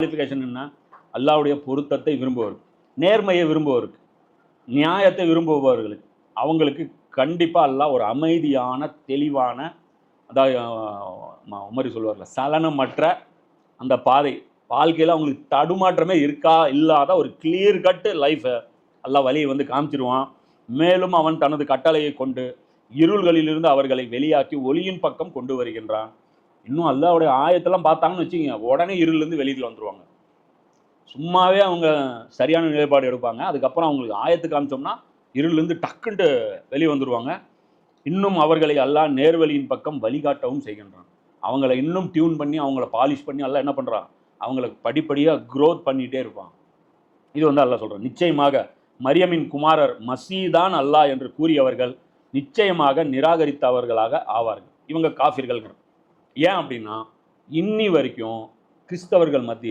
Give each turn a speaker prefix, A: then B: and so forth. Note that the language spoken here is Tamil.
A: குவாலிஃபிகேஷன் என்ன? அல்லாஹ்வுடைய பொருத்தத்தை விரும்புவருக்கு, நேர்மையை விரும்புவருக்கு, நியாயத்தை விரும்புபவர்களுக்கு, அவங்களுக்கு கண்டிப்பா அல்லாஹ் ஒரு அமைதியான, தெளிவான, அதாவது உமர் சொல்லுவார்ல, சலனமற்ற அந்த பாதை, வாழ்க்கையில் அவங்களுக்கு தடுமாற்றமே இல்லாத ஒரு கிளியர் கட் லைஃபை அல்லாஹ் வழியை வந்து காமிச்சிருவான். மேலும் அவன் தனது கட்டளையை கொண்டு இருள்களிலிருந்து அவர்களை வெளியாக்கி ஒளியின் பக்கம் கொண்டு வருகின்றான். இன்னும் அல்லாஹ்வுடைய ஆயத்தெல்லாம் பார்த்தாங்கன்னு வச்சுக்கோங்க, உடனே இருளிலிருந்து வெளியில் வந்துருவாங்க. சும்மாவே அவங்க சரியான நிலைப்பாடு எடுப்பாங்க. அதுக்கப்புறம் அவங்களுக்கு ஆயத்து காமிச்சோம்னா இருளிலிருந்து டக்குன்ட்டு வெளியே வந்துருவாங்க. இன்னும் அவர்களை அல்லாஹ் நேர்வழியின் பக்கம் வழிகாட்டவும் செய்கின்றான். அவங்கள இன்னும் டியூன் பண்ணி, அவங்கள பாலிஷ் பண்ணி அல்லாஹ் என்ன பண்றான்? அவங்களுக்கு படிப்படியா குரோத் பண்ணிட்டே இருப்பான். இது வந்து அல்லாஹ் சொல்றான். நிச்சயமாக மரியமின் குமாரர் மசீதான் அல்லாஹ் என்று கூறியவர்கள் நிச்சயமாக நிராகரித்தவர்களாக ஆவார்கள். இவங்க காஃபிர்கள். ஏன் அப்படின்னா, இன்னி வரைக்கும் கிறிஸ்தவர்கள் மத்தியில்